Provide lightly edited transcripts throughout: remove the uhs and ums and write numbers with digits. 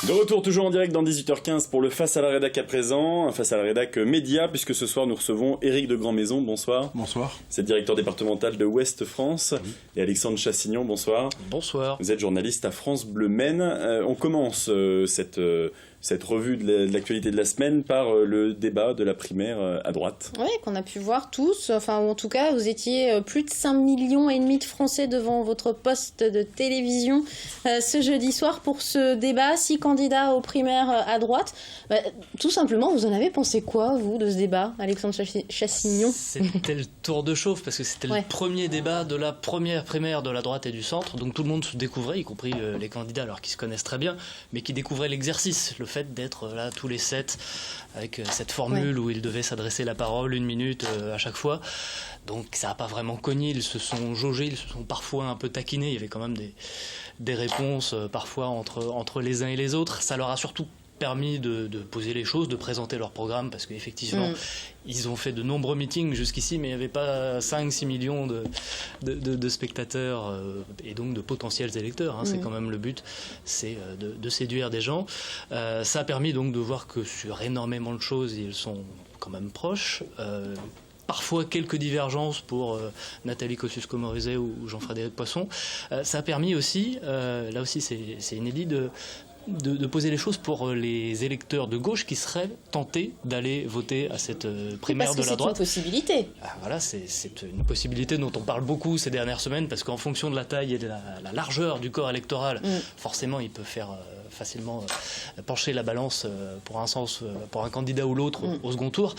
De retour toujours en direct dans 18h15 pour le Face à la Rédac à présent, un Face à la Rédac média, puisque ce soir nous recevons Éric de Grandmaison, bonsoir. Bonsoir. C'est le directeur départemental de Ouest France, et Alexandre Chassignon, bonsoir. Bonsoir. Vous êtes journaliste à France Bleu Maine. On commence cette revue de l'actualité de la semaine par le débat de la primaire à droite. Oui, qu'on a pu voir tous, enfin ou en tout cas vous étiez plus de 5,5 millions de Français devant votre poste de télévision ce jeudi soir pour ce débat, 6 candidats aux primaires à droite. Tout simplement, vous en avez pensé quoi, vous, de ce débat, Alexandre Chassignon? C'était le tour de chauffe, parce que c'était le premier débat de la première primaire de la droite et du centre, donc tout le monde se découvrait, y compris les candidats, alors qu'ils se connaissent très bien, mais qui découvraient l'exercice, le fait d'être là tous les 7, avec cette formule où ils devaient s'adresser la parole 1 minute à chaque fois. Donc ça n'a pas vraiment cogné, ils se sont jaugés, ils se sont parfois un peu taquinés, il y avait quand même des réponses parfois entre les uns et les autres. Ça leur a surtout permis de poser les choses, de présenter leur programme, parce qu'effectivement, ils ont fait de nombreux meetings jusqu'ici, mais il n'y avait pas 5-6 millions de spectateurs et donc de potentiels électeurs. C'est quand même le but, c'est de séduire des gens. Ça a permis donc de voir que sur énormément de choses, ils sont quand même proches. Parfois quelques divergences pour Nathalie Kosciusko-Morizet ou Jean-Frédéric Poisson. Ça a permis aussi, là aussi c'est inédit, de poser les choses pour les électeurs de gauche qui seraient tentés d'aller voter à cette primaire de la droite. C'est une possibilité. Voilà, c'est une possibilité dont on parle beaucoup ces dernières semaines, parce qu'en fonction de la taille et de la largeur du corps électoral, forcément il peut faire facilement pencher la balance pour un sens, pour un candidat ou l'autre au second tour.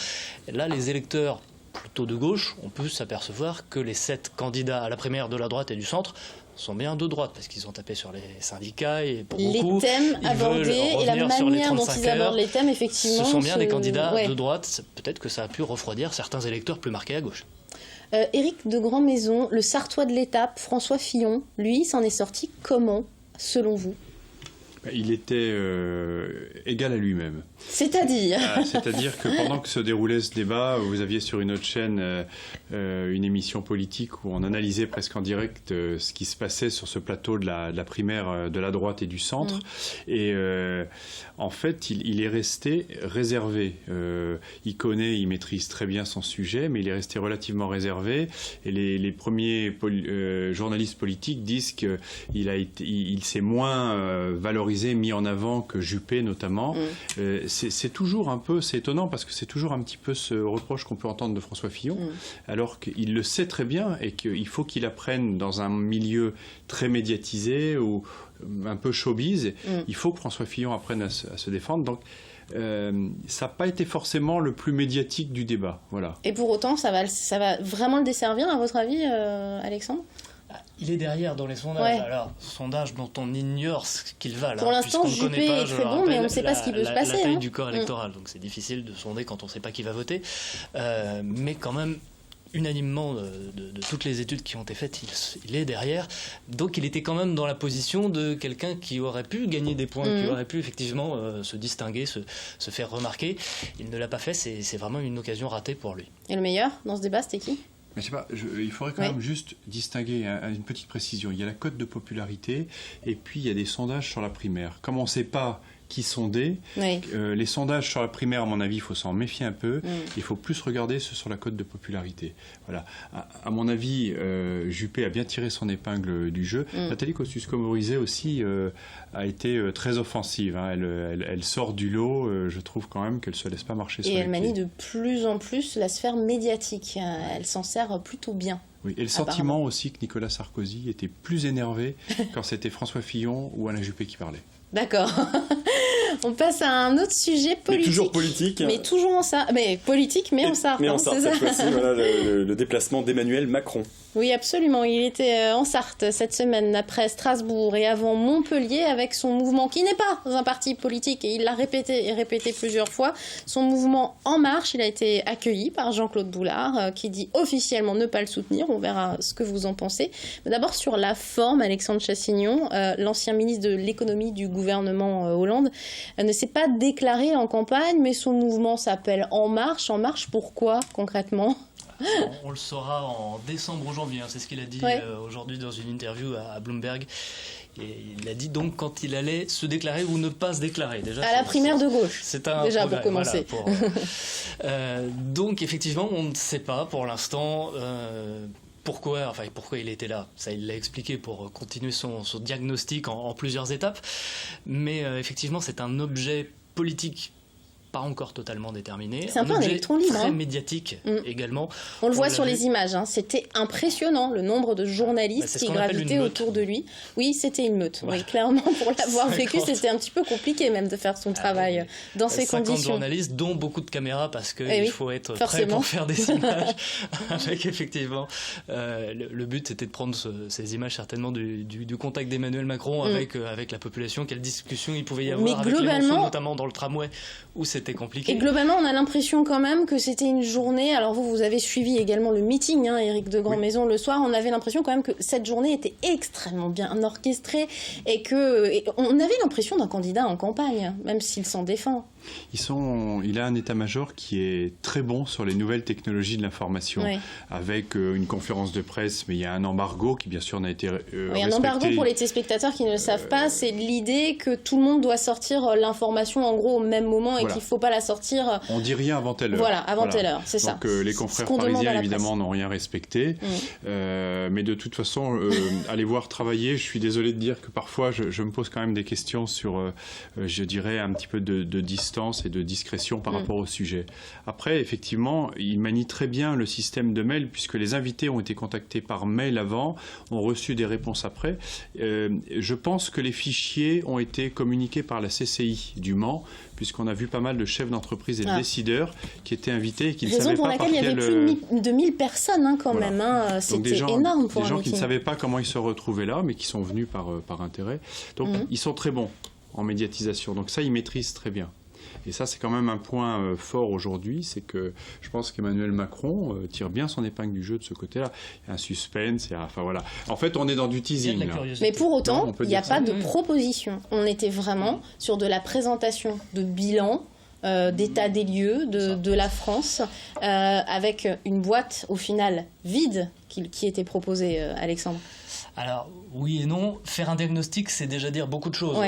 Et là, les électeurs plutôt de gauche, on peut s'apercevoir que les 7 candidats à la primaire de la droite et du centre sont bien de droite, parce qu'ils ont tapé sur les syndicats et pour beaucoup, les thèmes abordés et la manière dont ils abordent les thèmes, effectivement, ce sont bien des candidats de droite. Peut-être que ça a pu refroidir certains électeurs plus marqués à gauche. Éric de Grandmaison, le Sartois de l'étape, François Fillon, lui, s'en est sorti comment, selon vous? Il était égal à lui-même. C'est-à-dire C'est-à-dire que pendant que se déroulait ce débat, vous aviez sur une autre chaîne une émission politique où on analysait presque en direct ce qui se passait sur ce plateau de la primaire de la droite et du centre. Et en fait, il est resté réservé. Il connaît, il maîtrise très bien son sujet, mais il est resté relativement réservé. Et les premiers journalistes politiques disent qu'il s'est moins valorisé, mis en avant que Juppé notamment. C'est toujours un peu, c'est étonnant parce que c'est toujours un petit peu ce reproche qu'on peut entendre de François Fillon, alors qu'il le sait très bien et qu'il faut qu'il apprenne dans un milieu très médiatisé ou un peu showbiz. Il faut que François Fillon apprenne à se défendre. Donc ça n'a pas été forcément le plus médiatique du débat. Voilà. Et pour autant, ça va vraiment le desservir, à votre avis, Alexandre? Il est derrière dans les sondages. Alors, sondage dont on ignore ce qu'il va. Pour l'instant, Juppé est très bon, mais on ne sait pas ce qui peut se passer. La taille du corps électoral, donc c'est difficile de sonder quand on ne sait pas qui va voter. Mais quand même, unanimement de toutes les études qui ont été faites, il est derrière. Donc il était quand même dans la position de quelqu'un qui aurait pu gagner des points, qui aurait pu effectivement se distinguer, se faire remarquer. Il ne l'a pas fait, c'est vraiment une occasion ratée pour lui. Et le meilleur dans ce débat, c'était qui ? Mais je sais pas, il faudrait quand même juste distinguer une petite précision. Il y a la cote de popularité et puis il y a des sondages sur la primaire. Comme on ne sait pas qui sonder, les sondages sur la primaire, à mon avis, il faut s'en méfier un peu. Il faut plus regarder ce sur la cote de popularité. Voilà. À mon avis, Juppé a bien tiré son épingle du jeu. Nathalie Kosciusko-Morizet aussi a été très offensive. Elle sort du lot. Je trouve quand même qu'elle ne se laisse pas marcher sur les pieds. Et elle manie de plus en plus la sphère médiatique. Elle s'en sert plutôt bien. Oui, et le sentiment aussi que Nicolas Sarkozy était plus énervé quand c'était François Fillon ou Alain Juppé qui parlait. D'accord. On passe à un autre sujet politique. Mais toujours politique. Mais toujours en Sarthe. Mais politique, mais en Sarthe. Mais en Sarthe, cette fois-ci, voilà le déplacement d'Emmanuel Macron. Oui, absolument. Il était en Sarthe cette semaine, après Strasbourg et avant Montpellier, avec son mouvement qui n'est pas un parti politique, et il l'a répété et répété plusieurs fois. Son mouvement En Marche, il a été accueilli par Jean-Claude Boulard, qui dit officiellement ne pas le soutenir. On verra ce que vous en pensez. Mais d'abord, sur la forme, Alexandre Chassignon, l'ancien ministre de l'économie du gouvernement Hollande, ne s'est pas déclaré en campagne, mais son mouvement s'appelle En Marche. En Marche, pourquoi concrètement ? On le saura en décembre ou janvier, c'est ce qu'il a dit aujourd'hui dans une interview à Bloomberg. Et il a dit donc quand il allait se déclarer ou ne pas se déclarer. Déjà, à la primaire de gauche, c'est un déjà progrès, pour commencer. Voilà, donc effectivement, on ne sait pas pour l'instant pourquoi il était là. Ça, il l'a expliqué pour continuer son diagnostic en plusieurs étapes. Mais effectivement, c'est un objet politique pas encore totalement déterminé. C'est un peu un électron libre. Très médiatique également. On le voit sur les images, c'était impressionnant le nombre de journalistes qui gravitaient autour de lui. Oui, c'était une meute. Ouais. Oui, clairement, pour l'avoir vécu, c'était un petit peu compliqué même de faire son travail dans ces 50 conditions. journalistes, dont beaucoup de caméras, parce qu'il faut être prêt pour faire des images. Avec effectivement, le but c'était de prendre ces images certainement du contact d'Emmanuel Macron avec la population, quelle discussion il pouvait y avoir avec les morceaux, notamment dans le tramway, où c'était compliqué. Et globalement, on a l'impression quand même que c'était une journée... Alors vous avez suivi également le meeting, Éric de Grandmaison, le soir. On avait l'impression quand même que cette journée était extrêmement bien orchestrée et on avait l'impression d'un candidat en campagne, même s'il s'en défend. Il a un état-major qui est très bon sur les nouvelles technologies de l'information, avec une conférence de presse, mais il y a un embargo qui bien sûr n'a été respecté. Un embargo, pour les téléspectateurs qui ne le savent pas, c'est l'idée que tout le monde doit sortir l'information en gros au même moment et qu'il ne faut pas la sortir... On dit rien avant telle heure. Voilà, avant telle heure, c'est ça. Donc les confrères parisiens évidemment n'ont rien respecté, mais de toute façon, allez voir travailler, je suis désolé de dire que parfois je me pose quand même des questions sur, je dirais, un petit peu de distance et de discrétion par rapport au sujet. Après, effectivement, il manie très bien le système de mail, puisque les invités ont été contactés par mail avant, ont reçu des réponses après. Je pense que les fichiers ont été communiqués par la CCI du Mans, puisqu'on a vu pas mal de chefs d'entreprise et de décideurs qui étaient invités et qui ne savaient pas par quelle... Raison pour laquelle il y avait plus de 1000 personnes quand même. C'était énorme pour un meeting. Des gens qui ne savaient pas comment ils se retrouvaient là, mais qui sont venus par intérêt. Donc ils sont très bons en médiatisation. Donc ça, ils maîtrisent très bien. Et ça, c'est quand même un point fort aujourd'hui, c'est que je pense qu'Emmanuel Macron tire bien son épingle du jeu de ce côté-là. Il y a un suspense, enfin voilà. En fait, on est dans du teasing. Mais pour autant, il n'y a pas de proposition. On était vraiment sur de la présentation de bilan, d'état des lieux de la France, avec une boîte au final vide qui était proposée, Alexandre. Alors, oui et non. Faire un diagnostic, c'est déjà dire beaucoup de choses.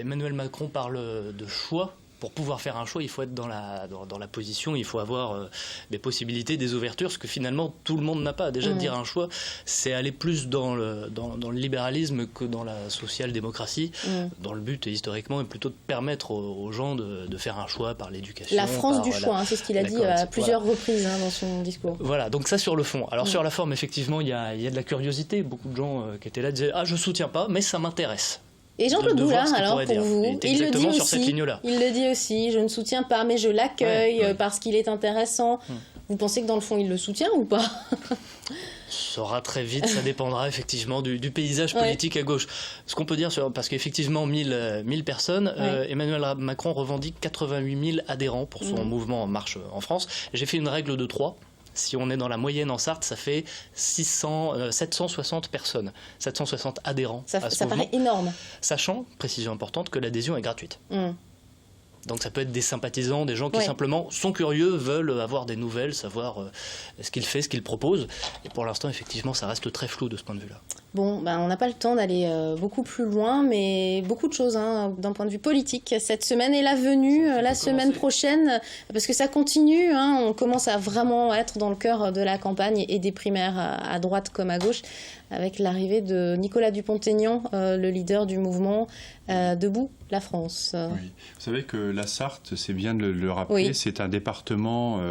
Emmanuel Macron parle de choix. Pour pouvoir faire un choix, il faut être dans la position, il faut avoir des possibilités, des ouvertures, ce que finalement tout le monde n'a pas. Déjà, dire un choix, c'est aller plus dans le libéralisme que dans la social-démocratie, dans le but, historiquement, est plutôt de permettre aux gens de faire un choix par l'éducation. La France du choix, c'est ce qu'il a dit à plusieurs reprises dans son discours. Voilà, donc ça sur le fond. Alors sur la forme, effectivement, il y a de la curiosité. Beaucoup de gens qui étaient là disaient « Ah, je soutiens pas, mais ça m'intéresse ». Et Jean-Claude Boulard, alors pour vous, il le dit aussi. Il le dit aussi. Je ne soutiens pas, mais je l'accueille parce qu'il est intéressant. Vous pensez que dans le fond, il le soutient ou pas? Ça sera très vite, ça dépendra effectivement du paysage politique à gauche. Ce qu'on peut dire, parce qu'effectivement 1000 personnes, Emmanuel Macron revendique 88 000 adhérents pour son mouvement En Marche en France. J'ai fait une règle de 3. Si on est dans la moyenne en Sarthe, ça fait 760 personnes, 760 adhérents à ce mouvement. Ça paraît énorme. Sachant, précision importante, que l'adhésion est gratuite. Donc ça peut être des sympathisants, des gens qui simplement sont curieux, veulent avoir des nouvelles, savoir ce qu'il fait, ce qu'il propose. Et pour l'instant, effectivement, ça reste très flou de ce point de vue-là. Bon, on n'a pas le temps d'aller beaucoup plus loin, mais beaucoup de choses d'un point de vue politique cette semaine et la venue, la semaine prochaine, parce que ça continue, on commence à vraiment être dans le cœur de la campagne et des primaires à droite comme à gauche, avec l'arrivée de Nicolas Dupont-Aignan, le leader du mouvement Debout la France. Oui. Vous savez que la Sarthe, c'est bien de le rappeler, c'est un département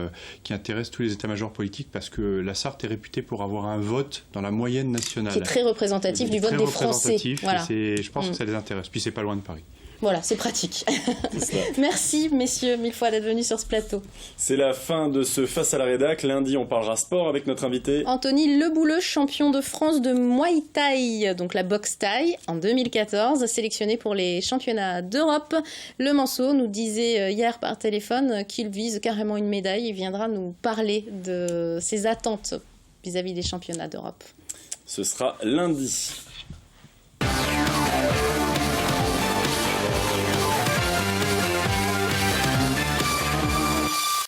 qui intéresse tous les états-majors politiques parce que la Sarthe est réputée pour avoir un vote dans la moyenne nationale. Qui est très représentatif du vote des Français. Voilà. Je pense que ça les intéresse. Puis c'est pas loin de Paris. Voilà, c'est pratique. Merci, messieurs, 1000 fois d'être venus sur ce plateau. C'est la fin de ce Face à la Rédac. Lundi, on parlera sport avec notre invité Anthony Lebouleux, champion de France de Muay Thai, donc la boxe thaï, en 2014, sélectionné pour les championnats d'Europe. Le Manceau nous disait hier par téléphone qu'il vise carrément une médaille. Il viendra nous parler de ses attentes vis-à-vis des championnats d'Europe. Ce sera lundi.